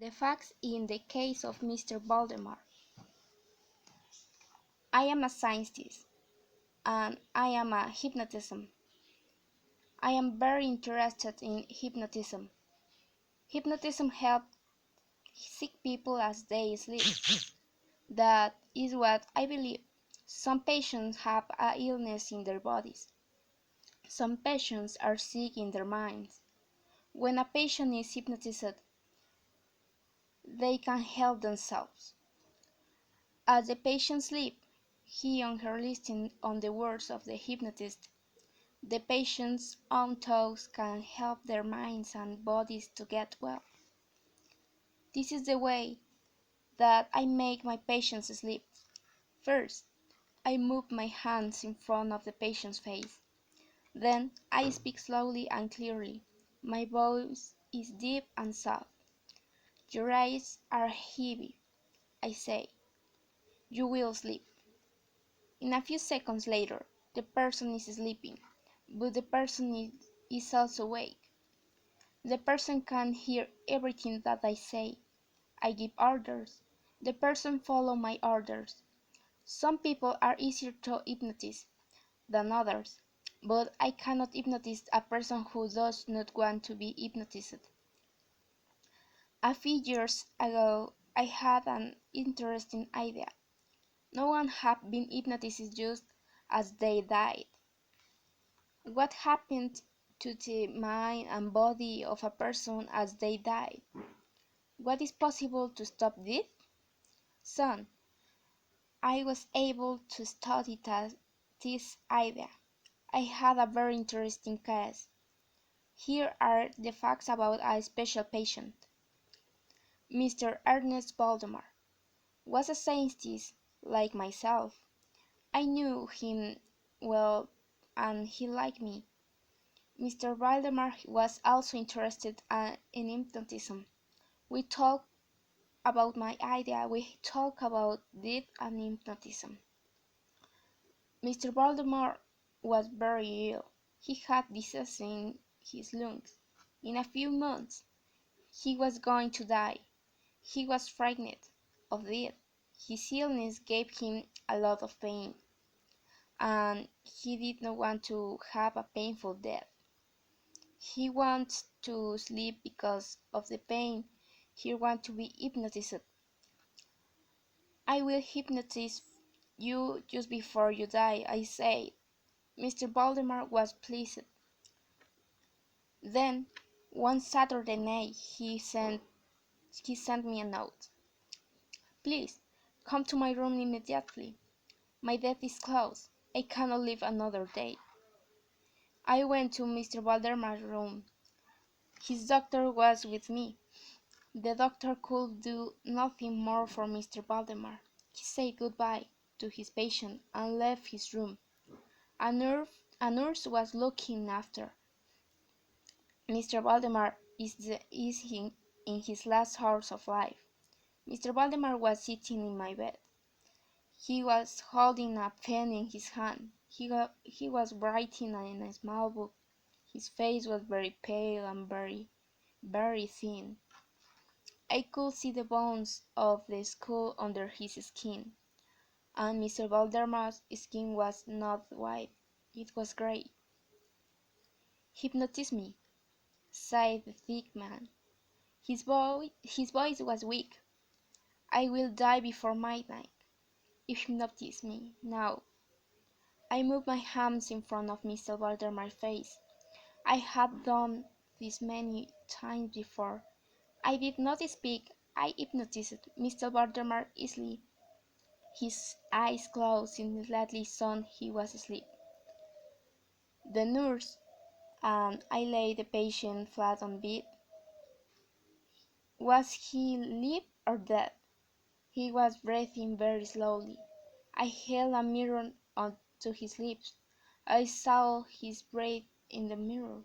The facts in the case of Mr. Valdemar. I am a scientist, and I am a hypnotism. I am very interested in hypnotism. Hypnotism helps sick people as they sleep. That is what I believe. Some patients have an illness in their bodies. Some patients are sick in their minds. When a patient is hypnotized, they can help themselves. As the patient sleeps, he or her listens on the words of the hypnotist. The patient's own thoughts can help their minds and bodies to get well. This is the way that I make my patients sleep. First, I move my hands in front of the patient's face. Then I speak slowly and clearly. My voice is deep and soft. Your eyes are heavy, I say. You will sleep. In a few seconds later, the person is sleeping, but the person is also awake. The person can hear everything that I say. I give orders. The person follows my orders. Some people are easier to hypnotize than others, but I cannot hypnotize a person who does not want to be hypnotized. A few years ago, I had an interesting idea. No one had been hypnotized just as they died. What happened to the mind and body of a person as they died? What is possible to stop this? Soon, I was able to study this idea. I had a very interesting case. Here are the facts about a special patient. Mr. Ernest Valdemar was a scientist like myself. I knew him well and he liked me. Mr. Valdemar was also interested in hypnotism. We talked about my idea. We talked about deep and hypnotism. Mr. Valdemar was very ill. He had disease in his lungs. In a few months, he was going to die. He was frightened of death. His illness gave him a lot of pain, and he did not want to have a painful death. He wants to sleep because of the pain. He wants to be hypnotized. I will hypnotize you just before you die, I said. Mr. Valdemar was pleased. Then, one Saturday night, he sent me a note. Please, come to my room immediately. My death is close. I cannot live another day. I went to Mr. Valdemar's room. His doctor was with me. The doctor could do nothing more for Mr. Valdemar. He said goodbye to his patient and left his room. A nurse was looking after. Mr. Valdemar is in his last hours of life. Mr. Valdemar was sitting in my bed. He was holding a pen in his hand. He was writing in a small book. His face was very pale and very, very thin. I could see the bones of the skull under his skin, and Mr. Valdemar's skin was not white, it was gray. Hypnotize me, sighed the thick man. His voice was weak. I will die before midnight. Hypnotize me now. I moved my hands in front of Mr. Valdemar's face. I had done this many times before. I did not speak. I hypnotized Mr. Valdemar easily. His eyes closed. Immediately soon he was asleep. The nurse and I laid the patient flat on bed. Was he alive or dead? He was breathing very slowly. I held a mirror to his lips. I saw his breath in the mirror.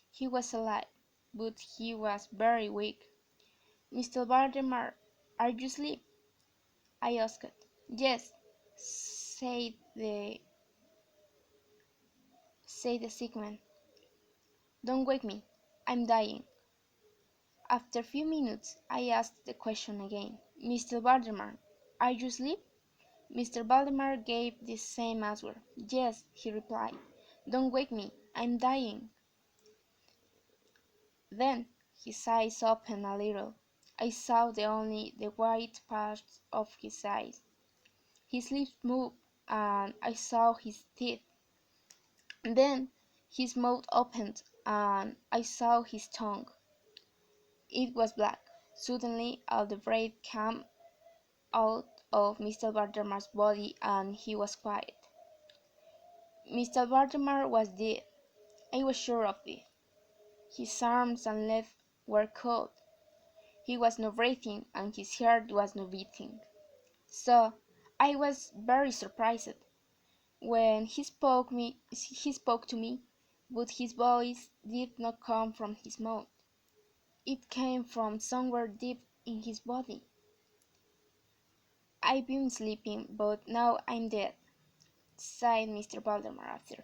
He was alive, but he was very weak. Mr. Valdemar, are you asleep? I asked. Yes, said the sick man. Don't wake me. I'm dying. After a few minutes, I asked the question again. "Mr. Valdemar, are you asleep?" Mr. Valdemar gave the same answer. "Yes," he replied. "Don't wake me. I'm dying." Then his eyes opened a little. I saw only the white parts of his eyes. His lips moved, and I saw his teeth. Then his mouth opened, and I saw his tongue. It was black. Suddenly all the breath came out of Mr. Valdemar's body, and he was quiet. Mr. Valdemar was dead. I was sure of it. His arms and legs were cold. He was not breathing, and his heart was not beating. So I was very surprised. When he spoke to me, but his voice did not come from his mouth. It came from somewhere deep in his body. "I've been sleeping, but now I'm dead," sighed Mr. Valdemar after.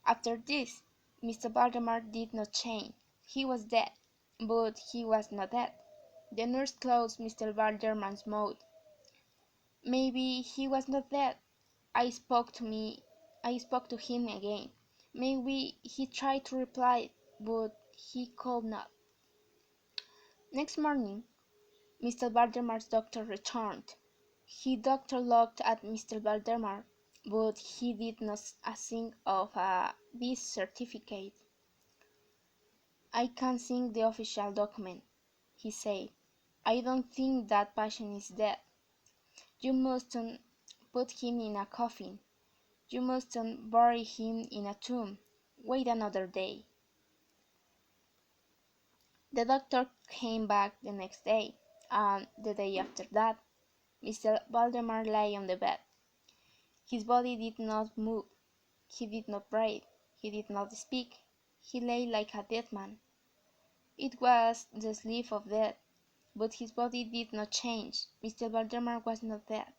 After this, Mr. Valdemar did not change. He was dead, but he was not dead. The nurse closed Mr. Valdemar's mouth. Maybe he was not dead. I spoke to him again. Maybe he tried to reply, but he could not. Next morning, Mr. Valdemar's doctor returned. The doctor looked at Mr. Valdemar, but he did not think of a death certificate. "I can't sign the official document," he said. "I don't think that patient is dead. You mustn't put him in a coffin. You mustn't bury him in a tomb. Wait another day." The doctor came back the next day, and the day after that. Mr. Valdemar lay on the bed. His body did not move. He did not breathe. He did not speak. He lay like a dead man. It was the sleep of death, but his body did not change. Mr. Valdemar was not dead.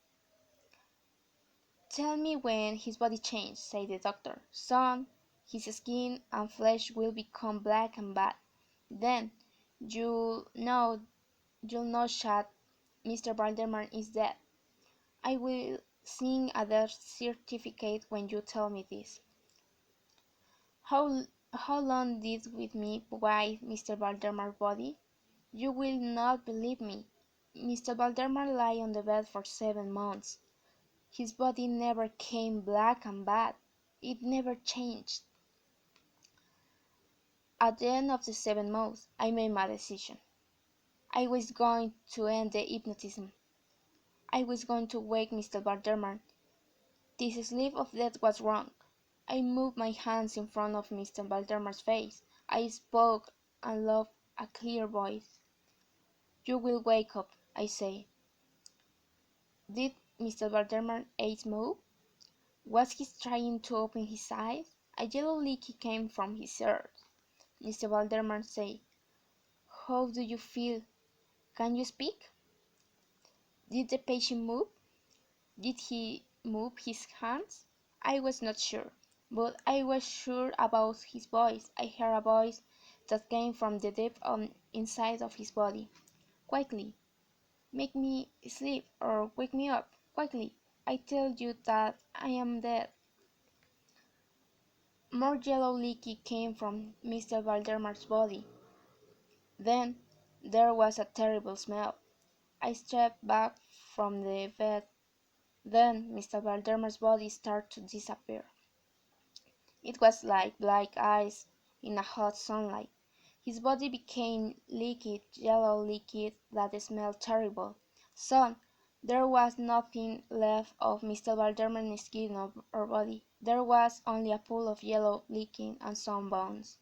"Tell me when his body changed," said the doctor. "Soon his skin and flesh will become black and bad. Then you'll know that Mr. Valdemar is dead. I will sign a death certificate when you tell me this." How long did with me wait Mr. Valdemar's body? You will not believe me. Mr. Valdemar lay on the bed for 7 months. His body never came black and bad. It never changed. At the end of the 7 months, I made my decision. I was going to end the hypnotism. I was going to wake Mr. Valdemar. This sleep of death was wrong. I moved my hands in front of Mr. Valdemar's face. I spoke and loved a clear voice. "You will wake up," I said. Did Mr. Valdemar's eyes move? Was he trying to open his eyes? A yellow liquid came from his ears. Mr. Valdemar said, "How do you feel? Can you speak?" Did the patient move? Did he move his hands? I was not sure, but I was sure about his voice. I heard a voice that came from the depth inside of his body. "Quickly, make me sleep or wake me up. Quickly, I tell you that I am dead." More yellow liquid came from Mr. Valdemar's body. Then there was a terrible smell. I stepped back from the bed. Then Mr. Valdemar's body started to disappear. It was like black ice in a hot sunlight. His body became liquid, yellow liquid that smelled terrible. Soon there was nothing left of Mr. Valdemar's skin or body. There was only a pool of yellow liquid and some bones.